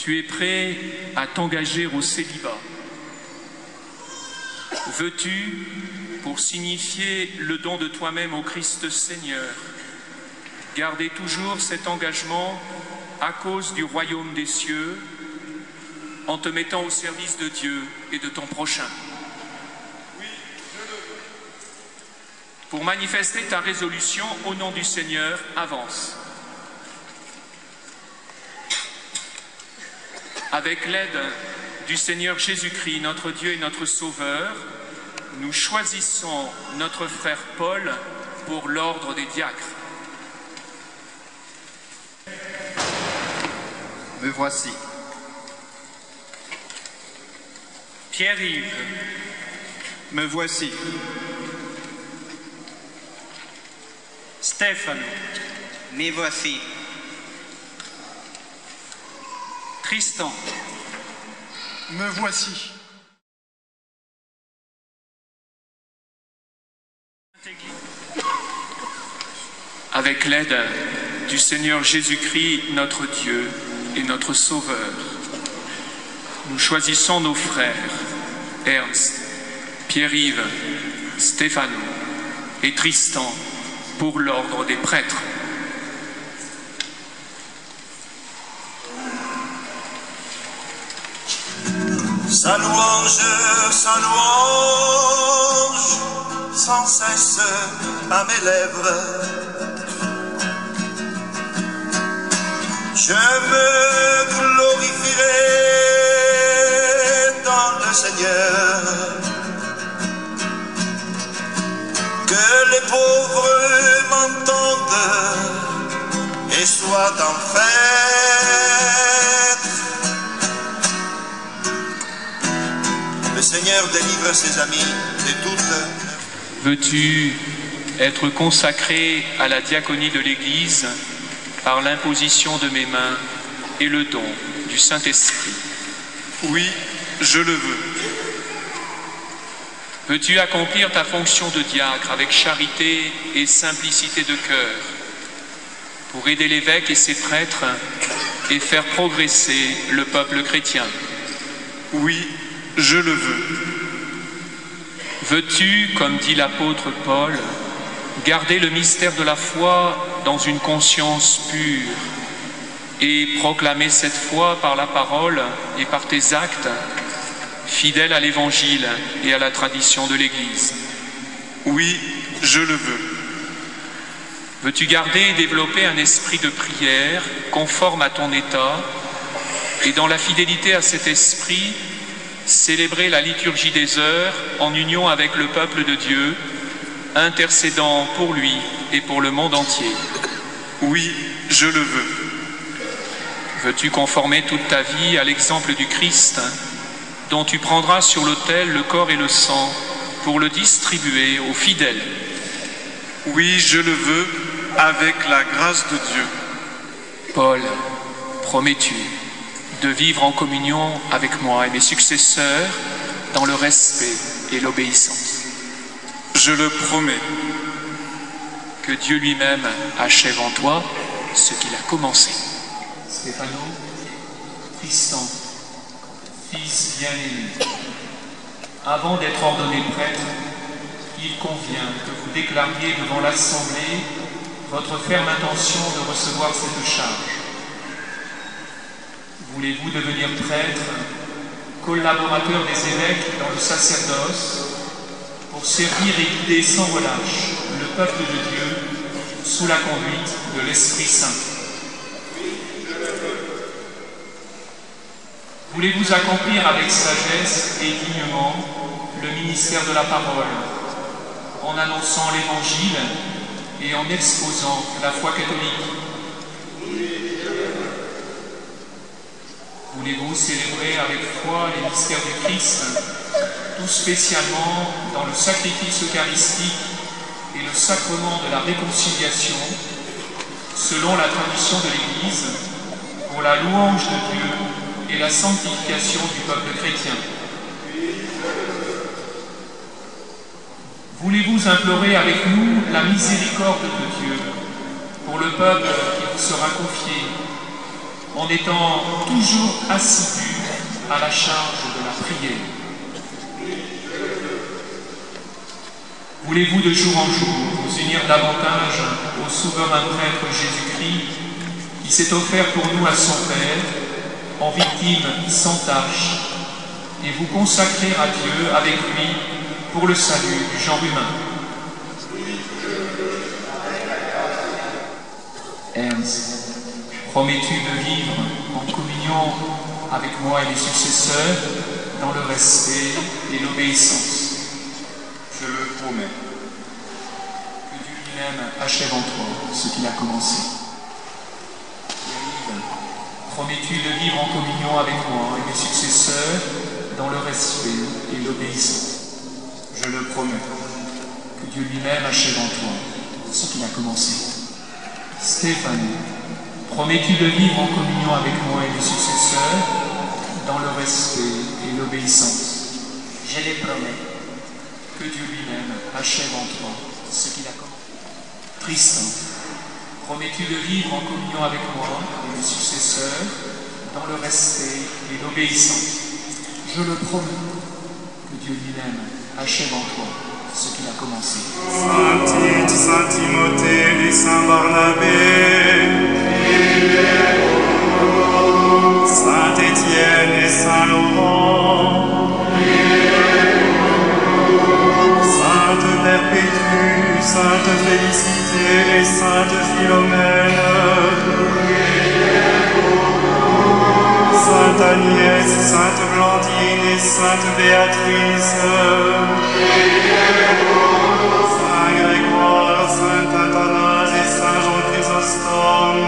Tu es prêt à t'engager au célibat. Veux-tu, pour signifier le don de toi-même au Christ Seigneur, garder toujours cet engagement à cause du royaume des cieux, en te mettant au service de Dieu et de ton prochain? Oui, je le veux. Pour manifester ta résolution au nom du Seigneur, avance. Avec l'aide du Seigneur Jésus-Christ, notre Dieu et notre Sauveur, nous choisissons notre frère Paul pour l'ordre des diacres. Me voici. Pierre-Yves, Me voici. Stéphane, Me voici. Tristan, Me voici. avec l'aide du Seigneur Jésus-Christ, notre Dieu et notre Sauveur, nous choisissons nos frères Ernst, Pierre-Yves, Stéphano et Tristan pour l'ordre des prêtres. Sa louange, sans cesse à mes lèvres. Je me glorifierai dans le Seigneur. Que les pauvres m'entendent et soient en fête. Le Seigneur délivre ses amis de toutes. Veux-tu être consacré à la diaconie de l'Église par l'imposition de mes mains et le don du Saint-Esprit? Oui, je le veux. Veux-tu accomplir ta fonction de diacre avec charité et simplicité de cœur pour aider l'évêque et ses prêtres et faire progresser le peuple chrétien? Oui, je le veux. Veux-tu, comme dit l'apôtre Paul, garder le mystère de la foi dans une conscience pure et proclamer cette foi par la parole et par tes actes, fidèle à l'Évangile et à la tradition de l'Église? Oui, je le veux. Veux-tu garder et développer un esprit de prière conforme à ton état et dans la fidélité à cet esprit, célébrer la liturgie des heures en union avec le peuple de Dieu, intercédant pour lui et pour le monde entier? Oui, je le veux. Veux-tu conformer toute ta vie à l'exemple du Christ, dont tu prendras sur l'autel le corps et le sang pour le distribuer aux fidèles? Oui, je le veux, avec la grâce de Dieu. Paul, promets-tu de vivre en communion avec moi et mes successeurs dans le respect et l'obéissance? Je le promets. Que Dieu lui-même achève en toi ce qu'il a commencé. Stéphano, Tristan, fils bien-aimé, avant d'être ordonné prêtre, il convient que vous déclariez devant l'Assemblée votre ferme intention de recevoir cette charge. Voulez-vous devenir prêtre, collaborateur des évêques dans le sacerdoce, pour servir et guider sans relâche le peuple de Dieu sous la conduite de l'Esprit Saint? Voulez-vous accomplir avec sagesse et dignement le ministère de la parole, en annonçant l'Évangile et en exposant la foi catholique? Voulez-vous célébrer avec foi les mystères du Christ, tout spécialement dans le sacrifice eucharistique et le sacrement de la réconciliation, selon la tradition de l'Église, pour la louange de Dieu et la sanctification du peuple chrétien? Voulez-vous implorer avec nous la miséricorde de Dieu pour le peuple qui vous sera confié, en étant toujours assidus à la charge de la prière. Voulez-vous de jour en jour vous unir davantage au souverain prêtre Jésus-Christ qui s'est offert pour nous à son Père en victime sans tache et vous consacrer à Dieu avec lui pour le salut du genre humain? Ernst, promets-tu de vivre en communion avec moi et mes successeurs dans le respect et l'obéissance? Je le promets. Que Dieu lui-même achève en toi ce qu'il a commencé. Promets-tu de vivre en communion avec moi et mes successeurs dans le respect et l'obéissance? Je le promets. Que Dieu lui-même achève en toi ce qu'il a commencé. Stéphanie, promets-tu de vivre en communion avec moi et mes successeurs dans le respect et l'obéissance? Je le promets. Que Dieu lui-même achève en toi ce qu'il a commencé. Tristan, promets-tu de vivre en communion avec moi et mes successeurs dans le respect et l'obéissance? Je le promets. Que Dieu lui-même achève en toi ce qu'il a commencé. Saint Tite, Saint Timothée et Saint Barnabé, Saint Étienne et Saint Laurent, Sainte Perpétue, Sainte Félicité et Sainte Philomène, Sainte Agnès, Sainte Blandine et Sainte Béatrice, Saint Grégoire, Saint Athanase et Saint Jean Chrysostome,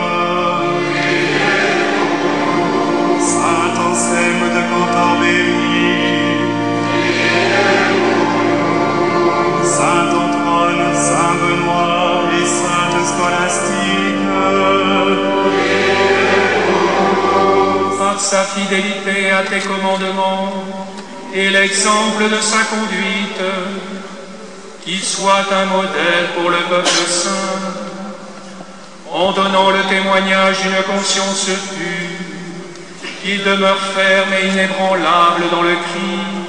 Saint Anselme de Cantorbéry, Saint Antoine, Saint Benoît et Sainte Scolastique, par sa fidélité à tes commandements et l'exemple de sa conduite, qu'il soit un modèle pour le peuple saint, en donnant le témoignage d'une conscience pure, qu'il demeure ferme et inébranlable dans le Christ,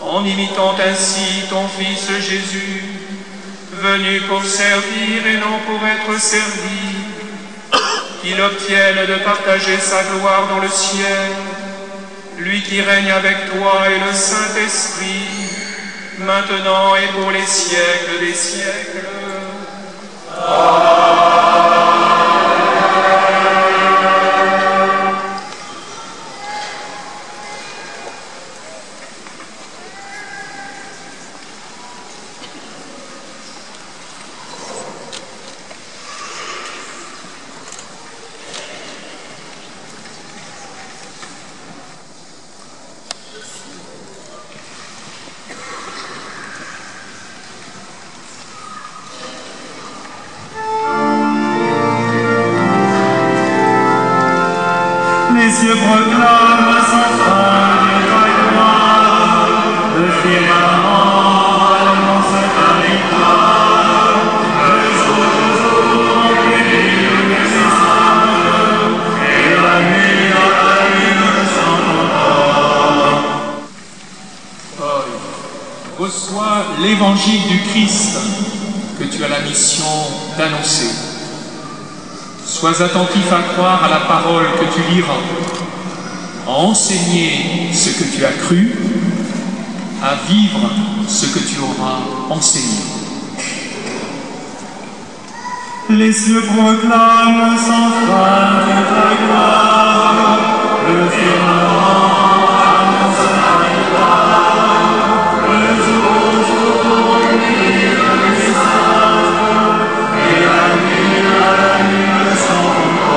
en imitant ainsi ton Fils Jésus, venu pour servir et non pour être servi, qu'il obtienne de partager sa gloire dans le ciel, lui qui règne avec toi et le Saint-Esprit, maintenant et pour les siècles des siècles. les cieux proclament sans fin de ta gloire, le firmament annonce ta victoire, le jour brille le message, et la nuit dans la lune sans temps. Paul, reçois l'évangile du Christ que tu as la mission d'annoncer. Sois attentif à croire à la parole que tu liras, à enseigner ce que tu as cru, à vivre ce que tu auras enseigné. Les cieux proclament sans fin de ta gloire, le firmament annonce ta victoire, le jour brille le message, et la nuit sans temps.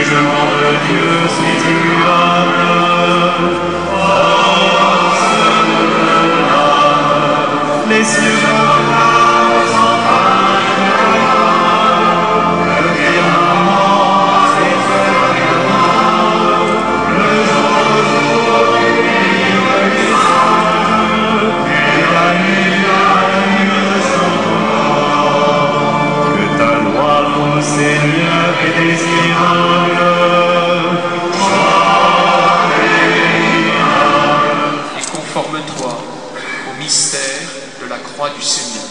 jugement de Dieu si durable. Les cieux proclament sans fin le firmament s'éteignera, le jour brille des saints, et la nuit chantera. Que ta loi, mon Seigneur, est désirable. Et conforme-toi au mystère de la croix du Seigneur.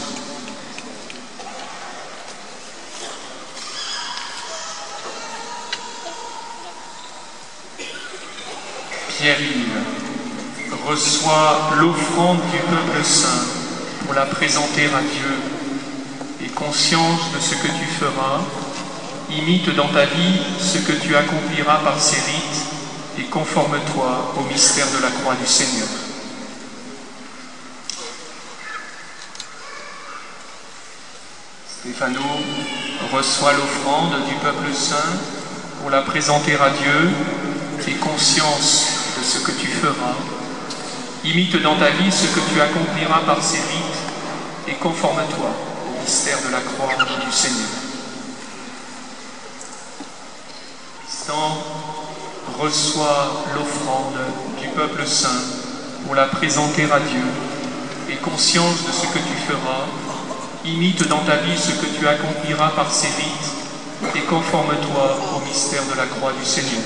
Pierre-Yves, reçois l'offrande du peuple saint pour la présenter à Dieu, et conscience de ce que tu feras, imite dans ta vie ce que tu accompliras par ces rites, et conforme-toi au mystère de la croix du Seigneur. Stéphano, reçois l'offrande du peuple saint pour la présenter à Dieu, et conscience de ce que tu feras. Imite dans ta vie ce que tu accompliras par ces rites, et conforme-toi au mystère de la croix du Seigneur. Tristan, reçois l'offrande du peuple saint pour la présenter à Dieu, et conscience de ce que tu feras. Imite dans ta vie ce que tu accompliras par ces rites, et conforme-toi au mystère de la croix du Seigneur.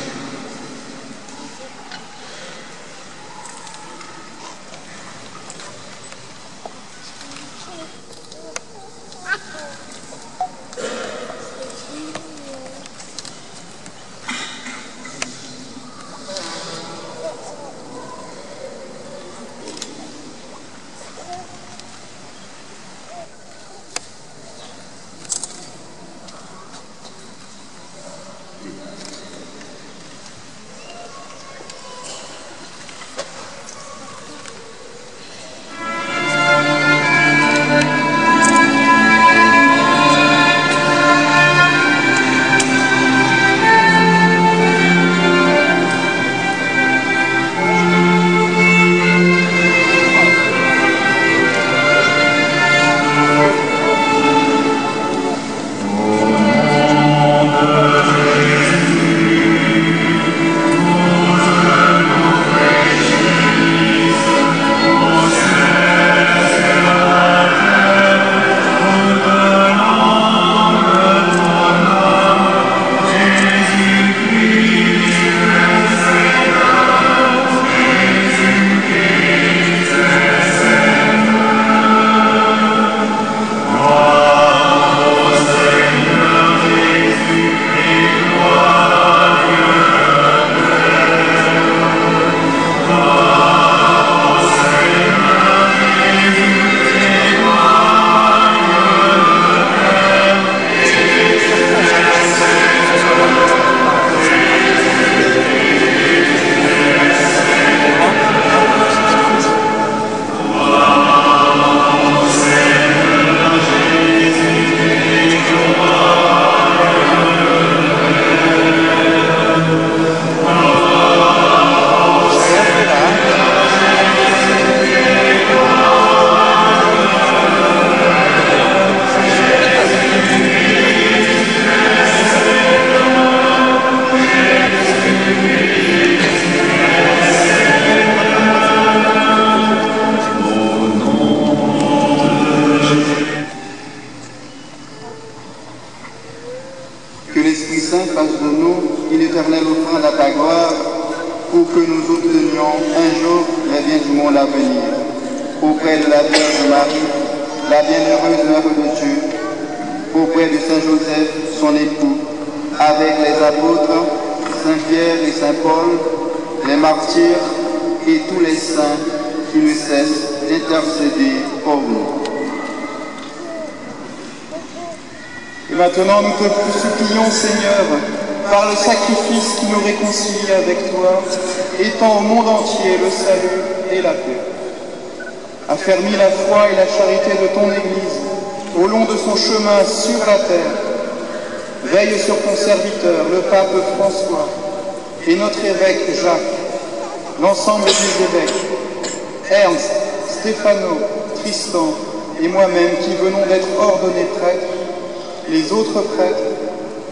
Maintenant, nous te supplions, Seigneur, par le sacrifice qui nous réconcilie avec toi, étends au monde entier le salut et la paix. Affermis la foi et la charité de ton Église au long de son chemin sur la terre, veille sur ton serviteur, le pape François, et notre évêque Jacques, l'ensemble des évêques, Ernst, Stéphano, Tristan et moi-même qui venons d'être ordonnés prêtres, les autres prêtres,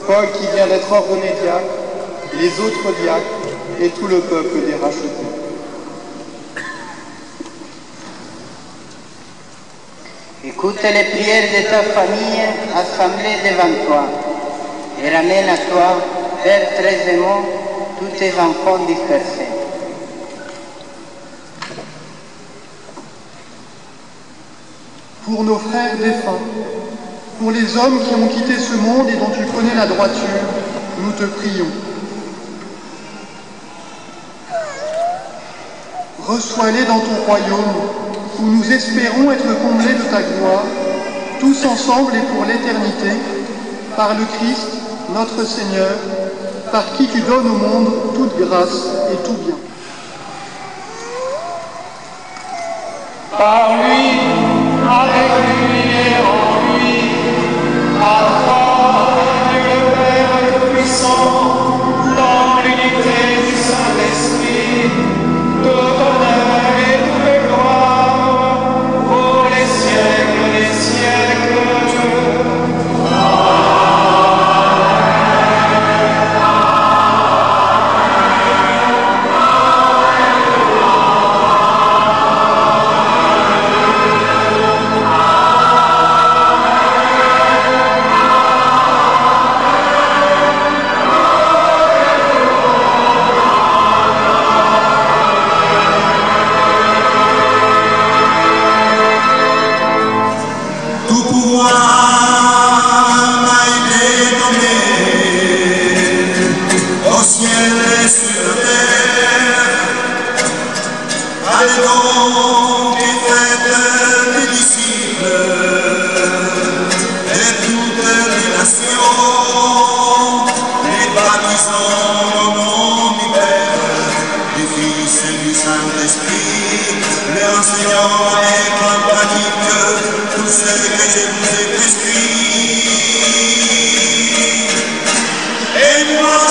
Paul qui vient d'être ordonné diacre, les autres diacres et tout le peuple des rachetés. Écoute les prières de ta famille assemblée devant toi et ramène à toi, Père très aimant, tous tes enfants dispersés. Pour nos frères défunts, pour les hommes qui ont quitté ce monde et dont tu connais la droiture, nous te prions. Reçois-les dans ton royaume, où nous espérons être comblés de ta gloire, tous ensemble et pour l'éternité, par le Christ, notre Seigneur, par qui tu donnes au monde toute grâce et tout bien. Par lui, avec lui et en lui, à toi, Dieu le Père Tout-Puissant, dans l'unité du Saint-Esprit, tout honneur et toute gloire, pour les siècles des siècles. Et moi